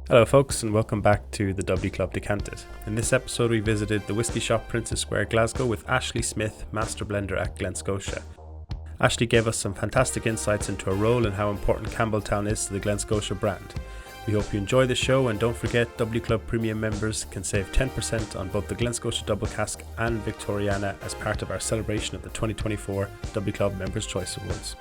Hello folks, and welcome back to the W Club Decanted. In this episode we visited the Whisky Shop Princes Square, Glasgow with Ashley Smith, Master Blender at Glen Scotia. Ashley gave us some fantastic insights into her role and how important Campbeltown is to the Glen Scotia brand. We hope you enjoy the show, and don't forget W Club Premium members can save 10% on both the Glen Scotia Double Cask and Victoriana as part of our celebration of the 2024 W Club Members' Choice Awards.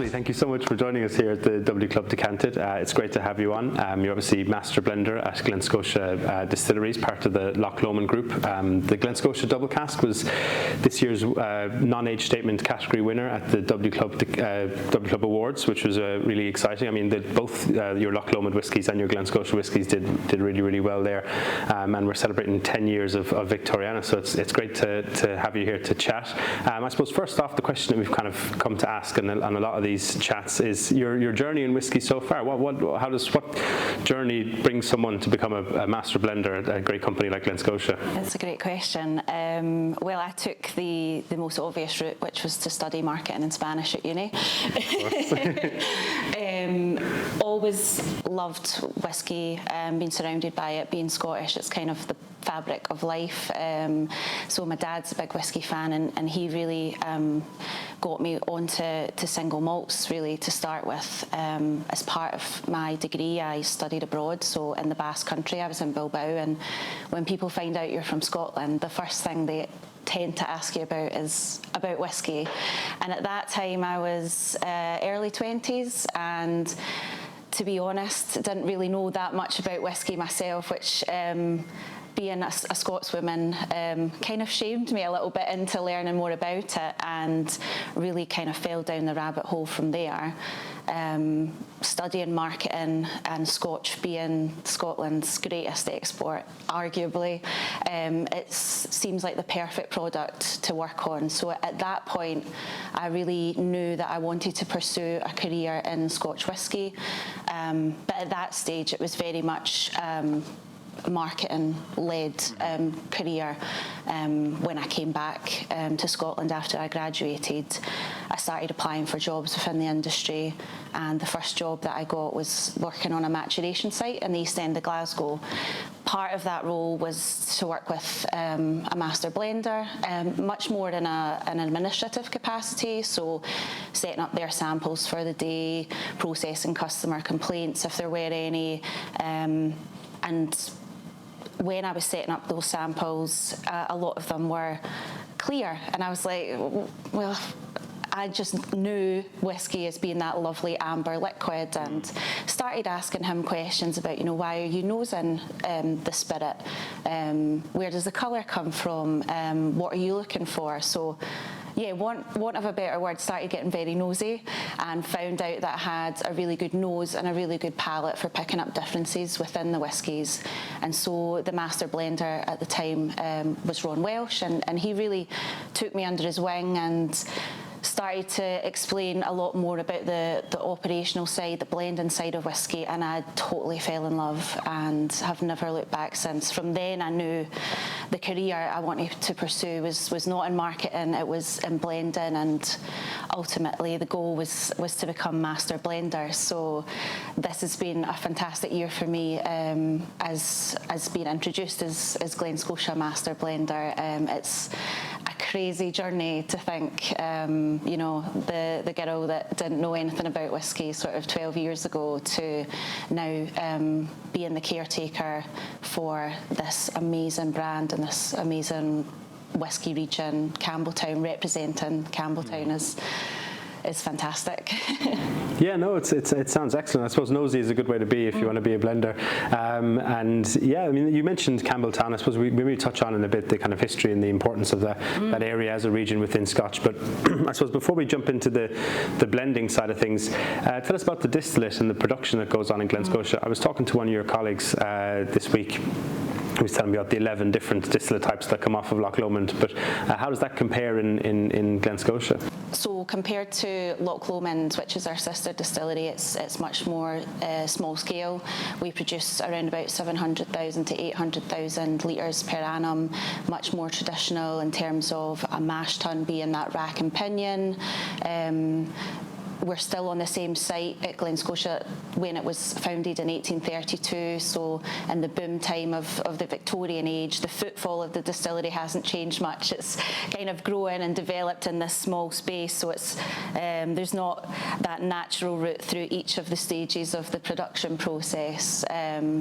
Thank you so much for joining us here at the W Club Decanted. It's great to have you on. You're obviously Master Blender at Glen Scotia Distilleries, part of the Loch Lomond Group. The Glen Scotia Double Cask was this year's non-age statement category winner at the W Club Awards, which was really exciting. I mean, both your Loch Lomond whiskies and your Glen Scotia whiskies did really, really well there. And we're celebrating 10 years of Victoriana, so it's great to have you here to chat. I suppose first off, the question that we've kind of come to ask on a lot of these chats is your journey in whiskey so far. What journey brings someone to become a master blender at a great company like Glen Scotia? That's a great question. Well, I took the most obvious route, which was to study marketing and Spanish at uni. Always loved whiskey, been surrounded by it, being Scottish, it's kind of the fabric of life. So my dad's a big whiskey fan, and he really got me onto single malts really to start with. As part of my degree, I studied abroad, so in the Basque Country. I was in Bilbao, and when people find out you're from Scotland, the first thing they tend to ask you about whiskey. And at that time I was early 20s, and to be honest, didn't really know that much about whiskey myself, which being a Scotswoman kind of shamed me a little bit into learning more about it, and really kind of fell down the rabbit hole from there. Studying marketing and Scotch being Scotland's greatest export, arguably, it seems like the perfect product to work on. So at that point, I really knew that I wanted to pursue a career in Scotch whisky. But at that stage, it was very much marketing-led career. When I came back to Scotland after I graduated, I started applying for jobs within the industry, and the first job that I got was working on a maturation site in the East End of Glasgow. Part of that role was to work with a master blender, much more in an administrative capacity, so setting up their samples for the day, processing customer complaints if there were any, and when I was setting up those samples, a lot of them were clear, and I was like, well, I just knew whiskey as being that lovely amber liquid, and started asking him questions about, why are you nosing the spirit? Where does the colour come from? What are you looking for? So, yeah, want of a better word, started getting very nosy, and found out that I had a really good nose and a really good palate for picking up differences within the whiskies. And so the master blender at the time was Ron Welsh, and he really took me under his wing and started to explain a lot more about the operational side, the blending side of whiskey, and I totally fell in love and have never looked back since. From then I knew the career I wanted to pursue was not in marketing, it was in blending, and ultimately the goal was to become master blender. So this has been a fantastic year for me as being introduced as Glen Scotia master blender. It's a crazy journey to think, the girl that didn't know anything about whiskey sort of 12 years ago to now being the caretaker for this amazing brand and this amazing whiskey region. Campbeltown, representing Campbeltown is fantastic. Yeah, no, it sounds excellent. I suppose nosy is a good way to be if you want to be a blender. And yeah, I mean, you mentioned Campbeltown. I suppose we maybe touch on in a bit the kind of history and the importance of that area as a region within Scotch. But I suppose before we jump into the blending side of things, tell us about the distillate and the production that goes on in Glen Scotia. I was talking to one of your colleagues this week he was telling me about the 11 different distillate types that come off of Loch Lomond, but how does that compare in Glen Scotia? So compared to Loch Lomond, which is our sister distillery, it's much more small scale. We produce around about 700,000 to 800,000 litres per annum, much more traditional in terms of a mash tun being that rack and pinion. We're still on the same site at Glen Scotia when it was founded in 1832, so in the boom time of the Victorian age, the footfall of the distillery hasn't changed much. It's kind of grown and developed in this small space, so it's there's not that natural route through each of the stages of the production process.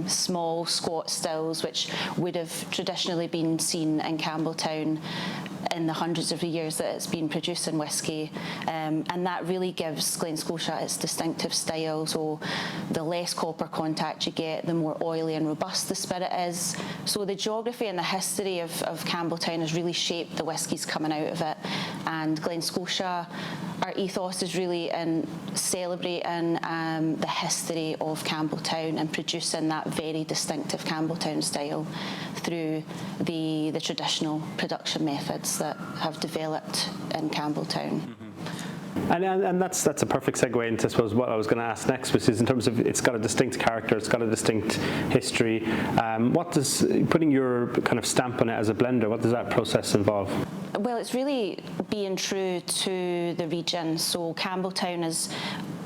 Small squat stills, which would have traditionally been seen in Campbeltown in the hundreds of years that it's been producing whisky, and that really gives Glen Scotia its distinctive style. So the less copper contact you get, the more oily and robust the spirit is. So the geography and the history of Campbeltown has really shaped the whiskies coming out of it, and Glen Scotia, our ethos is really in celebrating the history of Campbeltown and producing that very distinctive Campbeltown style through the traditional production methods that have developed in Campbelltown. And that's a perfect segue into, I suppose, what I was going to ask next, which is in terms of it's got a distinct character, it's got a distinct history. What does putting your kind of stamp on it as a blender, what does that process involve? Well, it's really being true to the region. So Campbeltown is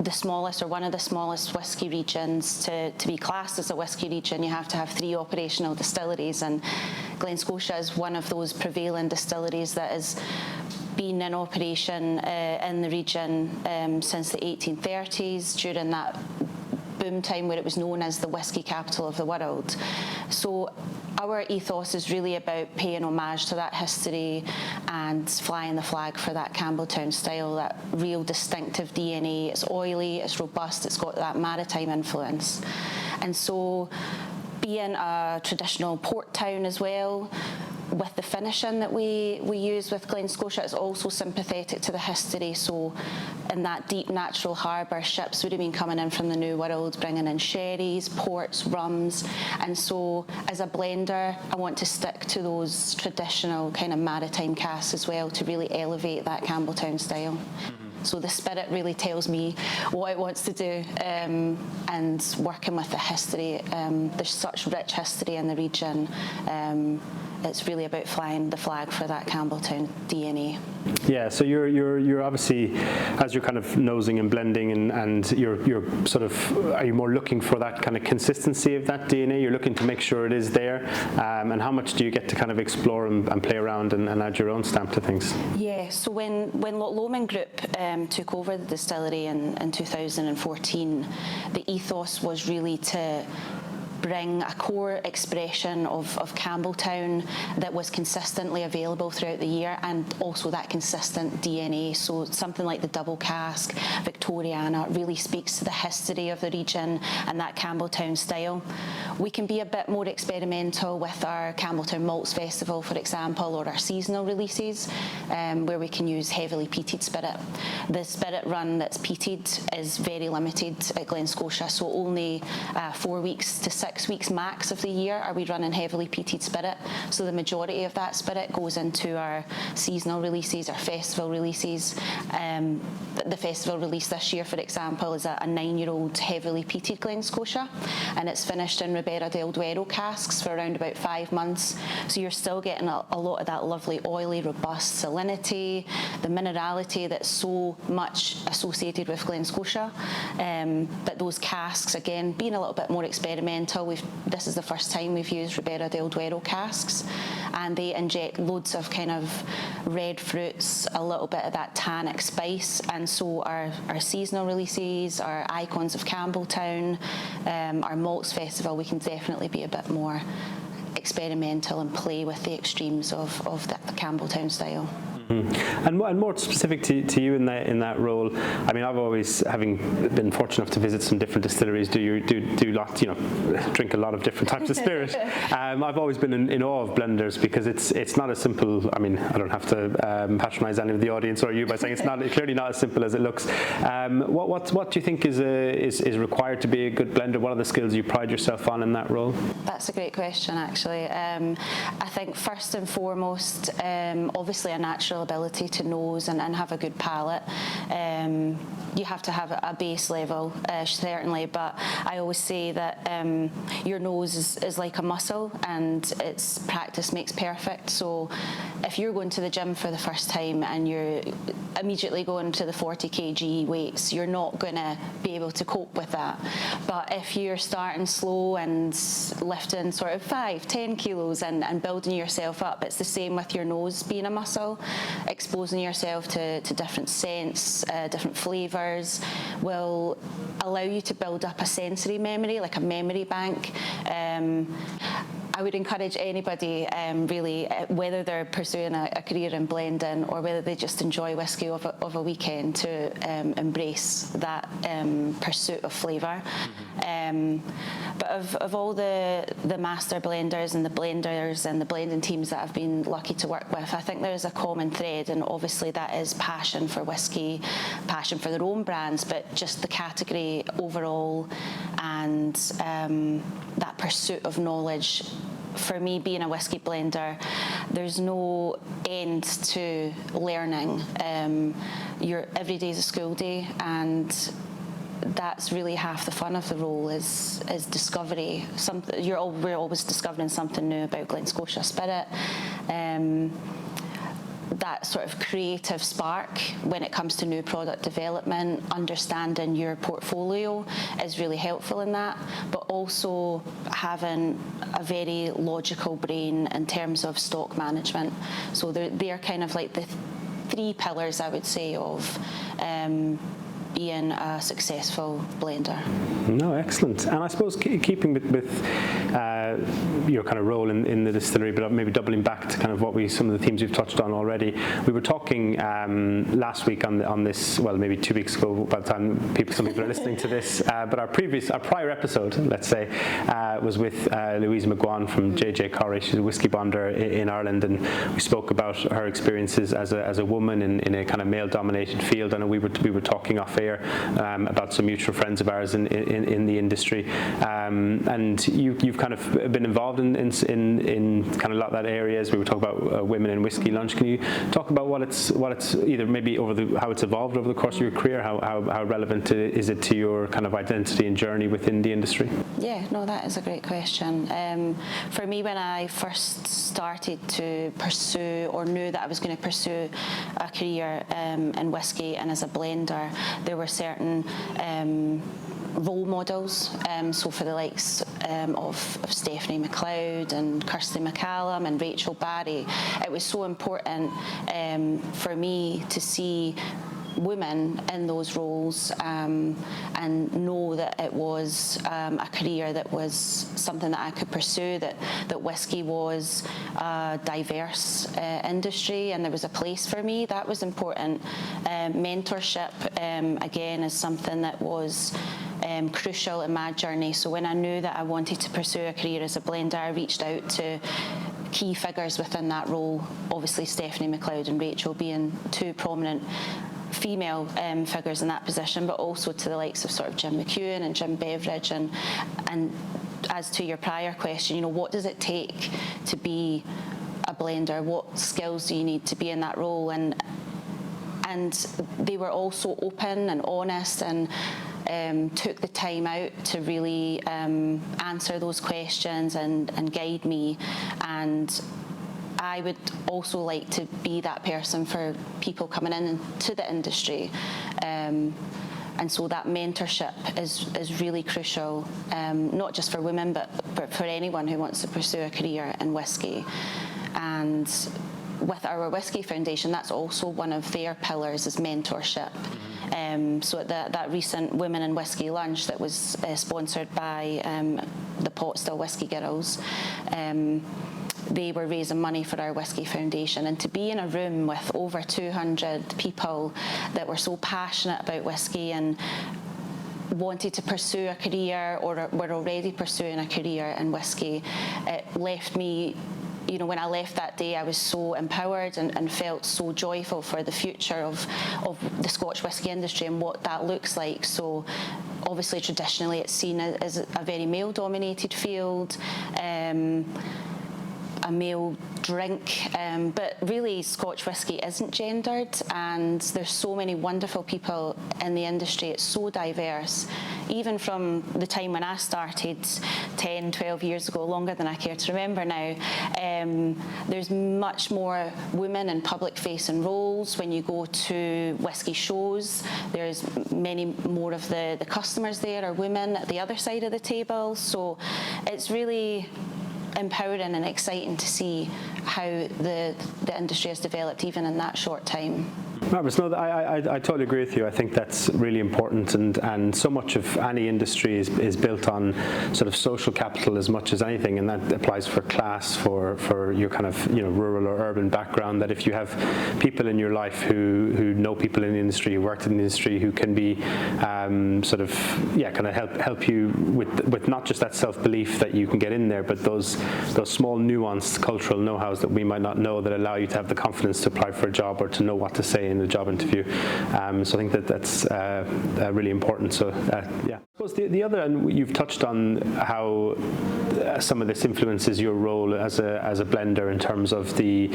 the smallest, or one of the smallest whisky regions. To be classed as a whisky region, you have to have 3 operational distilleries, and Glen Scotia is one of those prevailing distilleries that has been in operation in the region since the 1830s, during that boom time where it was known as the whisky capital of the world. So our ethos is really about paying homage to that history and flying the flag for that Campbeltown style, that real distinctive DNA. It's oily, it's robust, it's got that maritime influence. And so being a traditional port town as well, with the finishing that we use with Glen Scotia, it's also sympathetic to the history. So in that deep natural harbour, ships would have been coming in from the New World, bringing in sherries, ports, rums. And so as a blender, I want to stick to those traditional kind of maritime casks as well to really elevate that Campbeltown style. So the spirit really tells me what it wants to do, and working with the history. There's such rich history in the region. It's really about flying the flag for that Campbeltown DNA. Yeah, so you're obviously, as you're kind of nosing and blending, and you're sort of, are you more looking for that kind of consistency of that DNA? You're looking to make sure it is there, and how much do you get to kind of explore and play around and add your own stamp to things? Yeah, so when Loch Lomond Group took over the distillery in 2014, the ethos was really to bring a core expression of Campbeltown that was consistently available throughout the year, and also that consistent DNA. So something like the double cask, Victoriana, really speaks to the history of the region and that Campbeltown style. We can be a bit more experimental with our Campbeltown Malts Festival, for example, or our seasonal releases, where we can use heavily peated spirit. The spirit run that's peated is very limited at Glen Scotia, so only 4 weeks to 6 weeks max of the year are we running heavily peated spirit. So the majority of that spirit goes into our seasonal releases, our festival releases. The festival release this year, for example, is a 9-year-old heavily peated Glen Scotia, and it's finished in Ribera del Duero casks for around about 5 months. So you're still getting a lot of that lovely oily, robust salinity, the minerality that's so much associated with Glen Scotia. But those casks, again, being a little bit more experimental, this is the first time we've used Ribera del Duero casks, and they inject loads of kind of red fruits, a little bit of that tannic spice. And so our seasonal releases, our icons of Campbeltown, our Malts Festival, we can definitely be a bit more experimental and play with the extremes of the Campbeltown style. And more specific to you in that role, I mean, I've always, having been fortunate enough to visit some different distilleries, do lots, drink a lot of different types of spirit. I've always been in awe of blenders because it's not as simple. I mean, I don't have to patronise any of the audience or you by saying it's clearly not as simple as it looks. What do you think is required to be a good blender? What are the skills you pride yourself on in that role? That's a great question, actually. I think first and foremost, obviously a natural ability to nose and have a good palate. You have to have a base level, certainly, but I always say that your nose is like a muscle, and it's practice makes perfect. So if you're going to the gym for the first time and you're immediately going to the 40 kg weights, you're not going to be able to cope with that. But if you're starting slow and lifting sort of 5-10 kilos and building yourself up, it's the same with your nose being a muscle. Exposing yourself to different scents, different flavours will allow you to build up a sensory memory, like a memory bank. I would encourage anybody, really, whether they're pursuing a career in blending or whether they just enjoy whisky of a weekend, to embrace that pursuit of flavour. But of all the master blenders and the blending teams that I've been lucky to work with, I think there's a common thread, and obviously that is passion for whisky, passion for their own brands, but just the category overall, and that pursuit of knowledge. For me, being a whisky blender, there's no end to learning. Every day is a school day, and that's really half the fun of the role is discovery. We're always discovering something new about Glen Scotia spirit. That sort of creative spark when it comes to new product development, understanding your portfolio is really helpful in that, but also having a very logical brain in terms of stock management. So they're kind of like the three pillars, I would say, of being a successful blender. No, excellent. And I suppose keeping with your kind of role in the distillery, but maybe doubling back to kind of some of the themes you've touched on already. We were talking last week on this, well, maybe 2 weeks ago by the time some people are listening to this, but our prior episode, let's say, was with Louise McGuan from JJ Corrie. She's a whisky bonder in Ireland, and we spoke about her experiences as a woman in a kind of male-dominated field. I know we were talking off air about some mutual friends of ours in the industry, and you've kind of been involved in kind of a lot of that areas. We were talking about women in whisky lunch. Can you talk about what it's either maybe how it's evolved over the course of your career, how relevant is it to your kind of identity and journey within the industry? Yeah, no, that is a great question. For me, when I first started to pursue or knew that I was going to pursue a career in whisky and as a blender, there were certain role models, so for the likes of Stephanie McLeod and Kirsty McCallum and Rachel Barry, it was so important for me to see women in those roles and know that it was a career that was something that I could pursue, that whisky was a diverse industry and there was a place for me. That was important. Mentorship, again, is something that was crucial in my journey. So when I knew that I wanted to pursue a career as a blender, I reached out to key figures within that role, obviously Stephanie McLeod and Rachel being two prominent female figures in that position, but also to the likes of sort of Jim McEwen and Jim Beveridge. And as to your prior question, what does it take to be a blender? What skills do you need to be in that role? And they were all so open and honest and took the time out to really answer those questions and guide me. And I would also like to be that person for people coming into the industry. And so that mentorship is really crucial, not just for women, but for anyone who wants to pursue a career in whisky. And with our Whisky Foundation, that's also one of their pillars, is mentorship. So at that recent Women in Whisky lunch that was sponsored by the Pot Still Whisky Girls, they were raising money for our Whisky Foundation. And to be in a room with over 200 people that were so passionate about whisky and wanted to pursue a career or were already pursuing a career in whisky, it left me, you know, when I left that day, I was so empowered and felt so joyful for the future of the Scotch whisky industry and what that looks like. So obviously traditionally it's seen as a very male-dominated field, a male drink, but really Scotch whisky isn't gendered, and there's so many wonderful people in the industry. It's so diverse. Even from the time when I started 10, 12 years ago, longer than I care to remember now, there's much more women in public-facing roles. When you go to whisky shows, there's many more of the customers there are women at the other side of the table. So it's really empowering and exciting to see how the industry has developed even in that short time. Marvellous. No, I totally agree with you. I think that's really important, and so much of any industry is built on sort of social capital as much as anything, and that applies for class, for your kind of, you know, rural or urban background. That if you have people in your life who know people in the industry, who worked in the industry, who can be sort of kind of help you with not just that self-belief that you can get in there, but those small nuanced cultural know-hows that we might not know that allow you to have the confidence to apply for a job or to know what to say in the job interview. So I think that's really important. So yeah. I suppose the other, and you've touched on how some of this influences your role as a blender in terms of the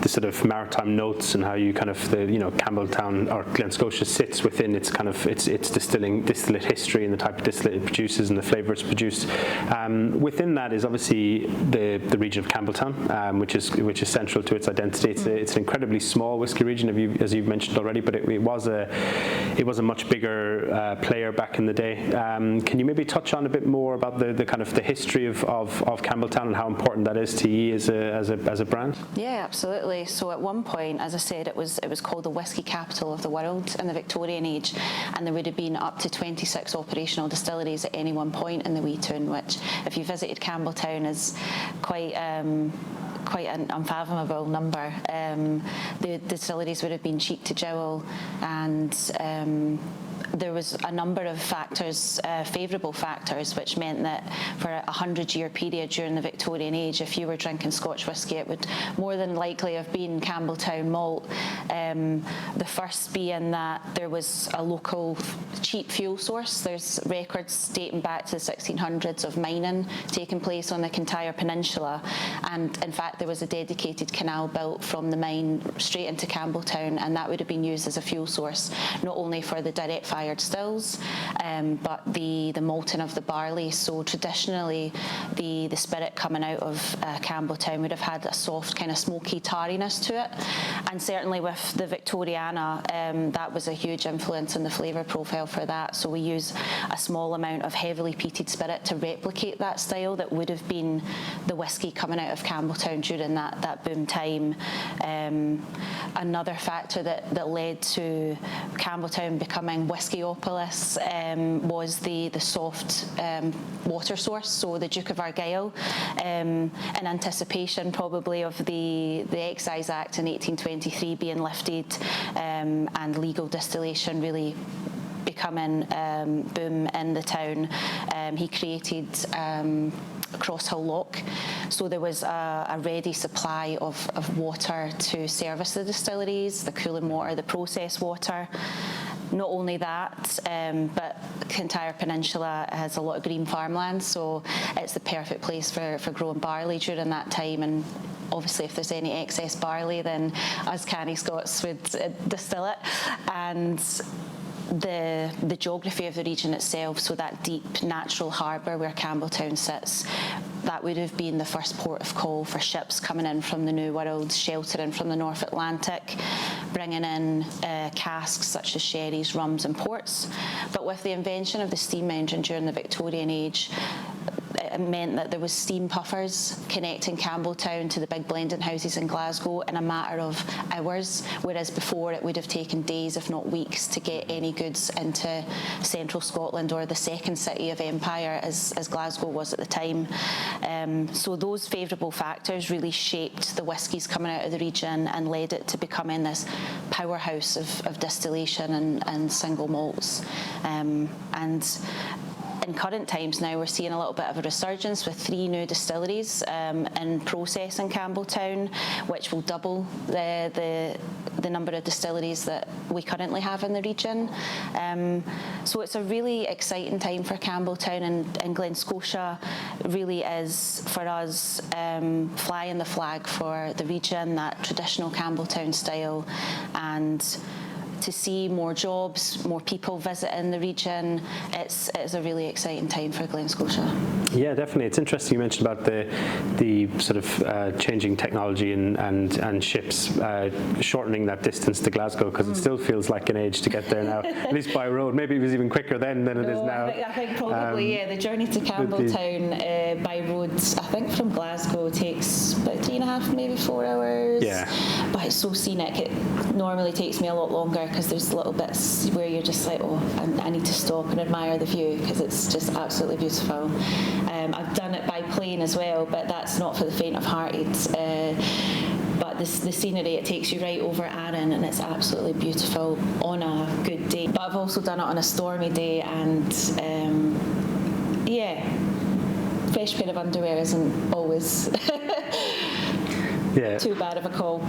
sort of maritime notes and how you kind of Campbeltown or Glen Scotia sits within its kind of its distillate history and the type of distillate it produces and the flavour it's produced. Within that is obviously the region of Campbeltown, which is central to its identity. It's an incredibly small whisky region, as you've mentioned already, but it was a much bigger player back in the day. Can you maybe touch on a bit more about the kind of the history of Campbeltown and how important that is to you as a brand? Yeah, absolutely. So at one point, as I said, it was called the whisky capital of the world in the Victorian age, and there would have been up to 26 operational distilleries at any one point in the wee town, which, if you visited Campbeltown, is quite an unfathomable number. The distilleries would have been cheek to jowl, and there was a number of factors, favourable factors, which meant that for a 100-year period during the Victorian age, if you were drinking Scotch whisky, it would more than likely have been Campbeltown malt. The first being that there was a local cheap fuel source. There's records dating back to the 1600s of mining taking place on the Kintyre Peninsula, and in fact there was a dedicated canal built from the mine straight into Campbeltown, and that would have been used as a fuel source, not only for the direct fired stills, but the malting of the barley. So traditionally, the spirit coming out of Campbeltown would have had a soft kind of smoky tarriness to it, and certainly with the Victoriana, that was a huge influence in the flavour profile for that. So we use a small amount of heavily peated spirit to replicate that style that would have been the whisky coming out of Campbeltown during that boom time. Another factor that led to Campbeltown becoming Whiskyopolis was the soft water source, so the Duke of Argyll, in anticipation probably of the Excise Act in 1823 being lifted, and legal distillation really becoming boom in the town. He created Crosshill Lock, so there was a ready supply of water to service the distilleries, the cooling water, the process water. Not only that, but Kintyre Peninsula has a lot of green farmland, so it's the perfect place for growing barley during that time. And obviously, if there's any excess barley, then us canny Scots would distill it. And the geography of the region itself, so that deep natural harbour where Campbeltown sits, that would have been the first port of call for ships coming in from the New World, sheltering from the North Atlantic, bringing in casks such as sherries, rums and ports. But with the invention of the steam engine during the Victorian age, it it meant that there was steam puffers connecting Campbeltown to the big blending houses in Glasgow in a matter of hours, whereas before it would have taken days, if not weeks, to get any goods into central Scotland, or the second city of empire as Glasgow was at the time. So those favourable factors really shaped the whiskies coming out of the region and led it to becoming this powerhouse of distillation and single malts. And in current times now, we're seeing a little bit of a resurgence with 3 new distilleries in process in Campbeltown, which will double the number of distilleries that we currently have in the region. So it's a really exciting time for Campbeltown, and Glen Scotia really is, for us, flying the flag for the region, that traditional Campbeltown style, and to see more jobs, more people visiting the region. It's a really exciting time for Glen Scotia. Yeah, definitely. It's interesting you mentioned about the sort of changing technology and ships shortening that distance to Glasgow, because it still feels like an age to get there now, at least by road. Maybe it was even quicker then than it is now. I think probably, yeah. The journey to Campbeltown by roads, I think from Glasgow, takes about 3.5, maybe 4 hours. Yeah. But it's so scenic. It normally takes me a lot longer, because there's little bits where you're just like, oh, I need to stop and admire the view, because it's just absolutely beautiful. I've done it by plane as well, but that's not for the faint of hearted. But the scenery, it takes you right over Arran, and it's absolutely beautiful on a good day. But I've also done it on a stormy day, and yeah, fresh pair of underwear isn't always too bad of a call.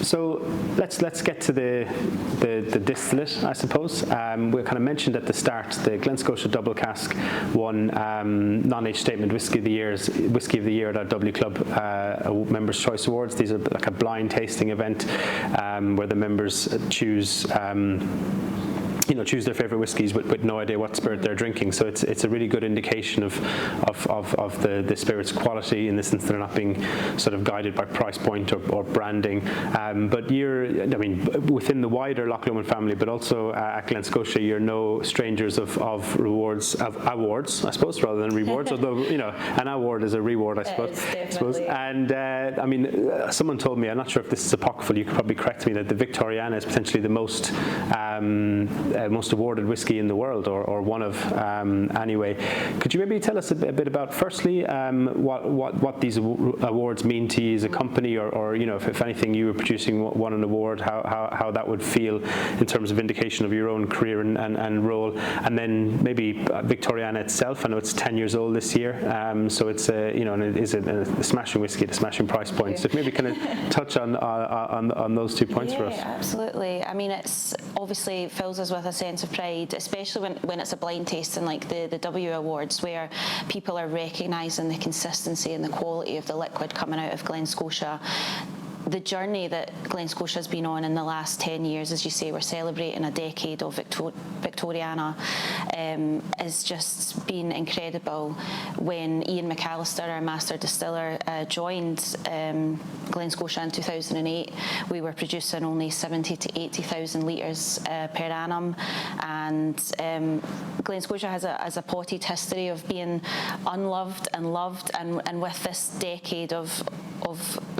So let's get to the distillate, I suppose. We kind of mentioned at the start the Glen Scotia Double Cask won non-age statement Whisky of the Year at our W Club Members' Choice Awards. These are like a blind tasting event where the members choose their favourite whiskies with no idea what spirit they're drinking. So it's a really good indication of the spirit's quality, in the sense that they're not being sort of guided by price point or branding. But within the wider Loch Lomond family, but also at Glen Scotia, you're no strangers of awards, I suppose, rather than rewards. Although an award is a reward, I suppose. And someone told me, I'm not sure if this is apocryphal, you could probably correct me, that the Victoriana is potentially the most awarded whiskey in the world, or one of anyway. Could you maybe tell us a bit about, firstly, what these awards mean to you as a company, or if anything you were producing won an award, how that would feel in terms of indication of your own career and role, and then maybe Victoriana itself. I know it's 10 years old this year, so it's and it is a smashing whiskey at a smashing price point. So maybe kind of touch on those 2 points for us. Yeah, absolutely. I mean, it's obviously fills us with a sense of pride, especially when it's a blind tasting like the W Awards, where people are recognising the consistency and the quality of the liquid coming out of Glen Scotia. The journey that Glen Scotia has been on in the last 10 years, as you say, we're celebrating a decade of Victoriana, has just been incredible. When Ian McAllister, our master distiller, joined Glen Scotia in 2008, we were producing only 70 to 80,000 litres per annum, and Glen Scotia has a potted history of being unloved and loved, and with this decade of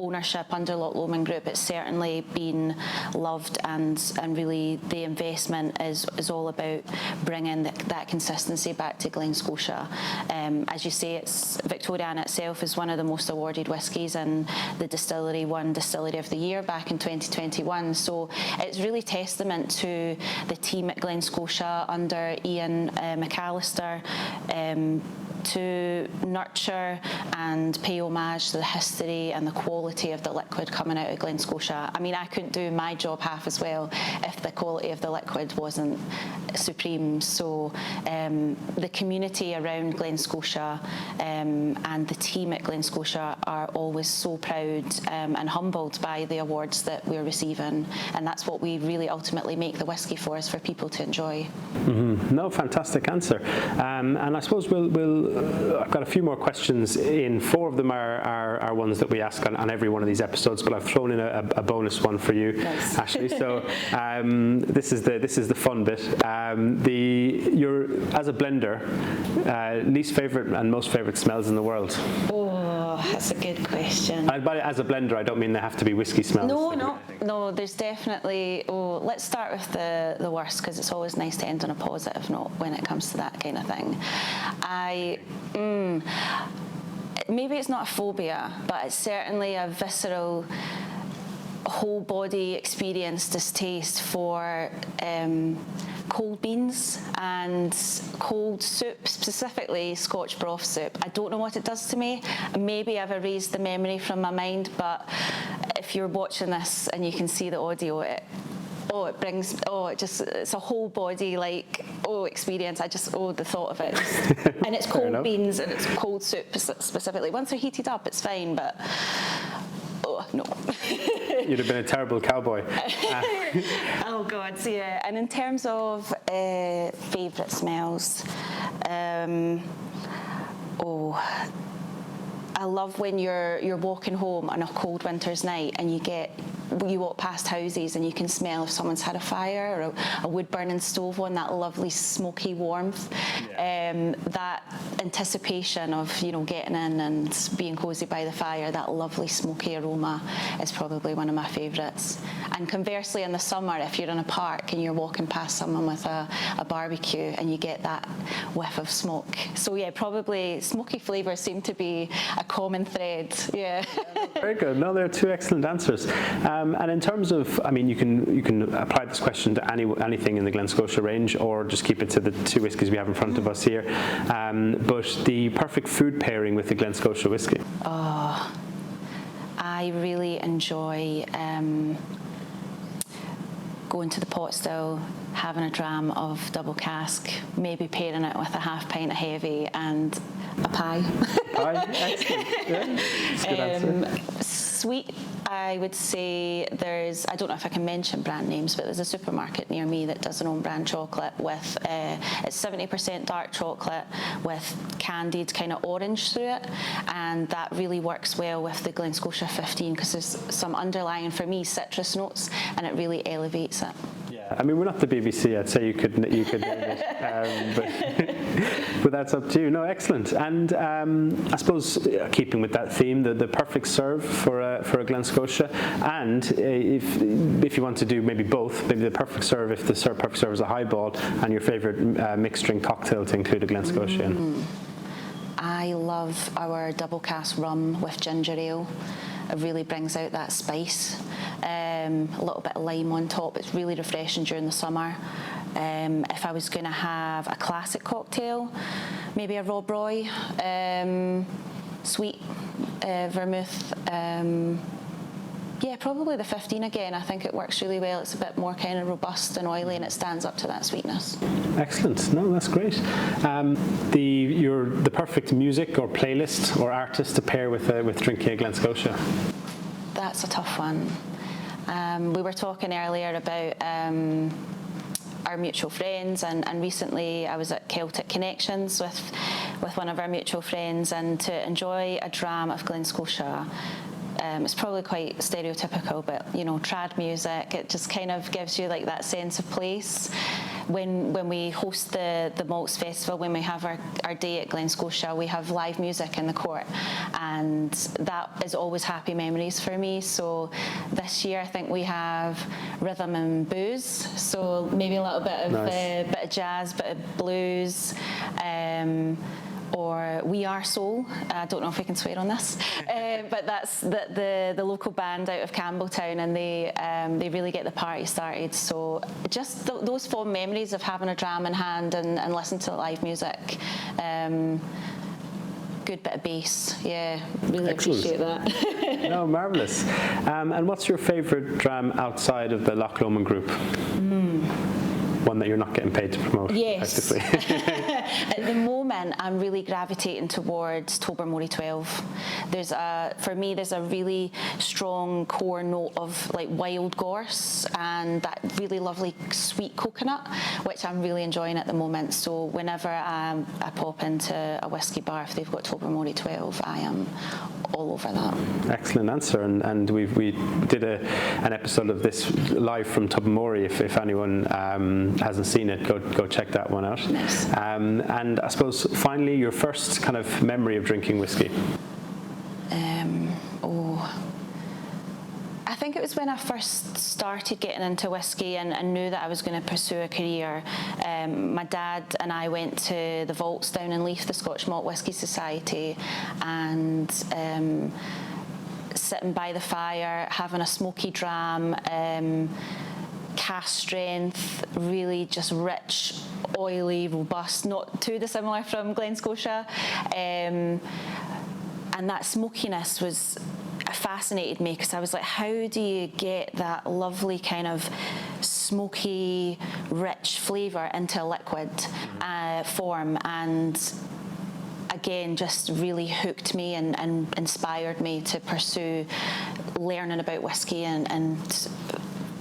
ownership under Loch Lomond Group, it's certainly been loved, and really the investment is all about bringing that consistency back to Glen Scotia. As you say, Victoriana itself is one of the most awarded whiskies, and the Distillery won Distillery of the Year back in 2021. So it's really testament to the team at Glen Scotia under Ian McAllister to nurture and pay homage to the history and the quality of the liquid coming out of Glen Scotia. I mean, I couldn't do my job half as well if the quality of the liquid wasn't supreme. So the community around Glen Scotia and the team at Glen Scotia are always so proud and humbled by the awards that we're receiving, and that's what we really ultimately make the whisky for, is for people to enjoy. Mm-hmm. No, fantastic answer. And I suppose we'll I've got a few more questions in. 4 of them are ones that we ask on every one of these episodes, but I've thrown in a bonus one for you, nice. Ashley. So this is the fun bit. Your as a blender, least favorite and most favorite smells in the world. Oh, that's a good question. But as a blender, I don't mean they have to be whiskey smells. No. There's definitely. Oh, let's start with the worst, because it's always nice to end on a positive note when it comes to that kind of thing. Maybe it's not a phobia, but it's certainly a visceral, whole body experience distaste for cold beans and cold soup, specifically Scotch broth soup. I don't know what it does to me. Maybe I've erased the memory from my mind, but if you're watching this and you can see the audio, it's a whole body experience. The thought of it. And it's cold beans and it's cold soup specifically. Once they're heated up, it's fine, but no. You'd have been a terrible cowboy. Oh God, yeah. And in terms of favourite smells, I love when you're walking home on a cold winter's night and you walk past houses and you can smell if someone's had a fire or a wood burning stove on, that lovely smoky warmth. Yeah. That anticipation of getting in and being cosy by the fire, that lovely smoky aroma is probably one of my favourites. And conversely, in the summer, if you're in a park and you're walking past someone with a barbecue and you get that whiff of smoke. So yeah, probably smoky flavours seem to be a common thread. Yeah. Very good. No, they're 2 excellent answers. And in terms of, you can apply this question to anything in the Glen Scotia range, or just keep it to the 2 whiskies we have in front of us here. But the perfect food pairing with the Glen Scotia whiskey. Oh, I really enjoy going to the pot still, having a dram of double cask, maybe pairing it with a half pint of heavy and a pie. Pie, excellent. Yeah, that's a good answer. Sweet, I would say I don't know if I can mention brand names, but there's a supermarket near me that does an own brand chocolate with, it's 70% dark chocolate with candied kind of orange through it, and that really works well with the Glen Scotia 15 because there's some underlying, for me, citrus notes, and it really elevates it. Yeah, we're not the BBC. I'd say you could name it, but that's up to you. No, excellent. And I suppose keeping with that theme, the perfect serve for a Glen Scotia, and if you want to do maybe both, maybe the perfect serve if the perfect serve is a highball, and your favourite mixed drink cocktail to include a Glen Scotia in. I love our double cask rum with ginger ale. It really brings out that spice. A little bit of lime on top. It's really refreshing during the summer. If I was going to have a classic cocktail, maybe a Rob Roy, sweet vermouth. Probably the 15 again. I think it works really well. It's a bit more kind of robust and oily, and it stands up to that sweetness. Excellent. No, that's great. The perfect music or playlist or artist to pair with drinking a Glen Scotia. That's a tough one. We were talking earlier about our mutual friends, and recently I was at Celtic Connections with one of our mutual friends, and to enjoy a dram of Glen Scotia. It's probably quite stereotypical, but trad music, it just kind of gives you that sense of place. When we host the Malts Festival, when we have our day at Glen Scotia, we have live music in the court, and that is always happy memories for me. So this year I think we have rhythm and booze, so maybe a little bit of nice. Bit of jazz, bit of blues, or We Are Soul. I don't know if we can swear on this, but that's the local band out of Campbeltown, and they really get the party started. So just those fond memories of having a dram in hand and listening to live music. Good bit of bass, yeah, really Excellent. Appreciate that. No, marvellous. And what's your favourite dram outside of the Loch Lomond group? One that you're not getting paid to promote. Yes. At the moment, I'm really gravitating towards Tobermory 12. For me, there's a really strong core note of like wild gorse and that really lovely sweet coconut, which I'm really enjoying at the moment. So whenever I pop into a whiskey bar, if they've got Tobermory 12, I am all over that. Excellent answer. And we did an episode of this live from Tobermory. If anyone hasn't seen it, go check that one out. Nice. And I suppose finally, your first kind of memory of drinking whiskey. I think it was when I first started getting into whiskey and knew that I was going to pursue a career. My dad and I went to the vaults down in Leith, the Scotch Malt Whisky Society, and sitting by the fire, having a smoky dram, cask strength, really just rich, oily, robust, not too dissimilar from Glen Scotia. And that smokiness fascinated me because I was like, how do you get that lovely kind of smoky, rich flavour into a liquid form? And again, just really hooked me and inspired me to pursue learning about whiskey, and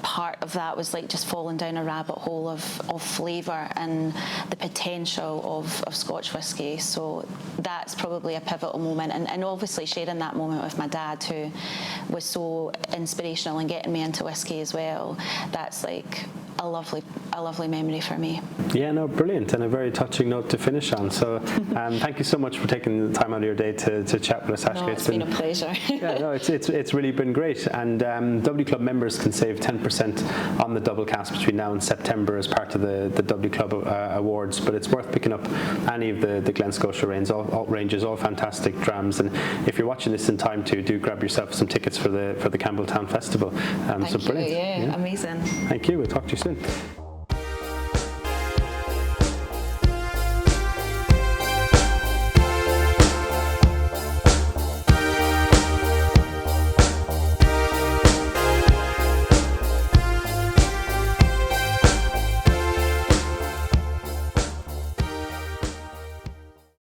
part of that was like just falling down a rabbit hole of flavour and the potential of Scotch whisky. So that's probably a pivotal moment, and obviously sharing that moment with my dad, who was so inspirational in getting me into whisky as well. That's like a lovely memory for me. Yeah, no, brilliant, and a very touching note to finish on. So thank you so much for taking the time out of your day to chat with us, Ashley. No, it's been a pleasure. Yeah, no, it's really been great, and W Club members can save 10% on the double cask between now and September as part of the W Club awards, but it's worth picking up any of the Glen Scotia ranges, all fantastic drams, and if you're watching this in time do grab yourself some tickets for the Campbelltown Festival. Thank you, brilliant. yeah, amazing. Thank you, we'll talk to you soon.